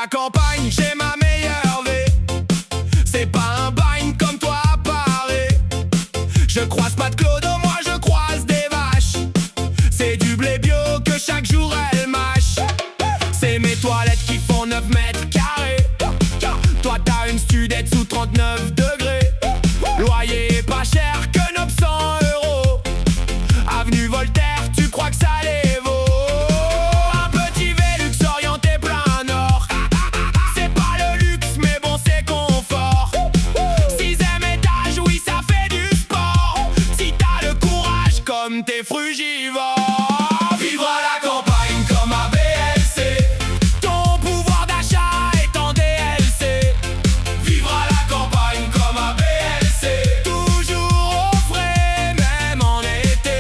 la campagne, j'ai ma meilleure vie. C'est pas un bagne comme toi à Paris. Je croise pas de clodo, moi je croise des vaches. C'est du blé bio que chaque jour elle mâche. C'est mes toilettes qui font 9 mètres carrés. Toi t'as une studette sous 39 degrés. Loyer pas cher que 900 €. Avenue Voltaire, tu crois que ça les vaut? Un petit Velux orienté plein nord. C'est pas le luxe mais bon c'est confort. 6e étage, oui ça fait du sport. Si t'as le courage comme t'es frugivore. Vivre à la campagne comme à BLC. Ton pouvoir d'achat est en DLC. Vivre à la campagne comme à BLC. Toujours au frais, même en été.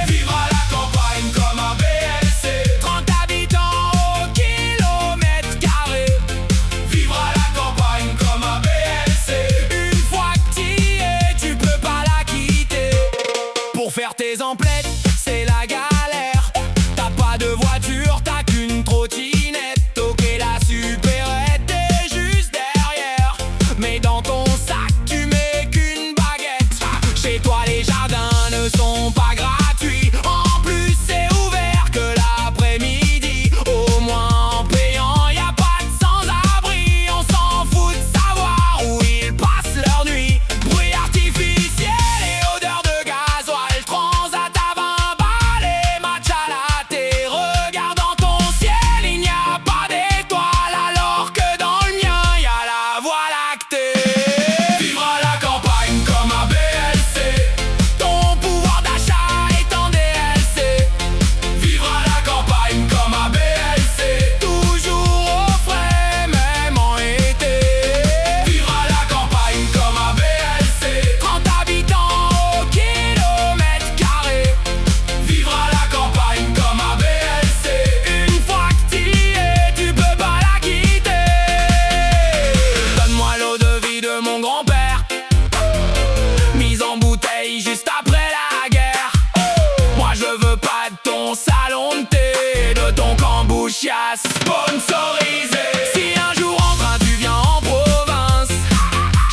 Vivre à la campagne comme à BLC. 30 habitants au kilomètre carré. Vivre à la campagne comme à BLC. Une fois que t'y es, tu peux pas la quitter. Pour faire tes emplettes, c'est la galère. T'as pas de voiture, t'as qu'une trottinette. Ok, la supérette est juste derrière. Mais dans ton sac, tu mets qu'une baguette. Chez toi, les jardins ne sont pas gratuits. En plus, c'est ouvert que l'après-midi. Au moins en payant, y a pas de sans-abri. On s'en fout de savoir où ils passent leur nuit. Bruit artificiel et odeur de gasoil. Transat à 20 balles et match à la thé. Regarde dans ton ciel, il n'y a pas d'étoiles. Alors que dans le mien, y a la voie lactée. Vivre à la campagne comme à BLC. Ton pouvoir d'achat est en DLC. Vivre à la campagne comme à BLC. Toujours au frais, même en été. Vivre à la campagne comme à BLC. 30 habitants au kilomètre carré. Vivre à la campagne comme à BLC. Une fois que t'y es, tu peux pas la quitter. Donne-moi l'eau de vie de mon grand-père, mise en bouteille juste après la guerre. Moi je veux pas de ton salon de thé, de ton kombucha sponsorisé. Si un jour enfin tu viens en province,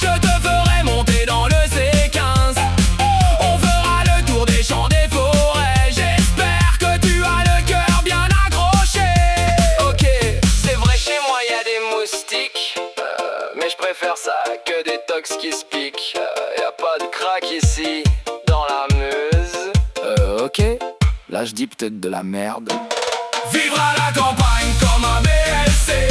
je te ferai monter dans le C15. On fera le tour des champs, des forêts. J'espère que tu as le cœur bien accroché. Ok, c'est vrai, chez moi y a des moustiques, mais je préfère ça que des tox qui se piquent. Y a pas de crack ici, dans la Meuse. Ok, là je dis peut-être de la merde. Vivre à la campagne comme un BLC.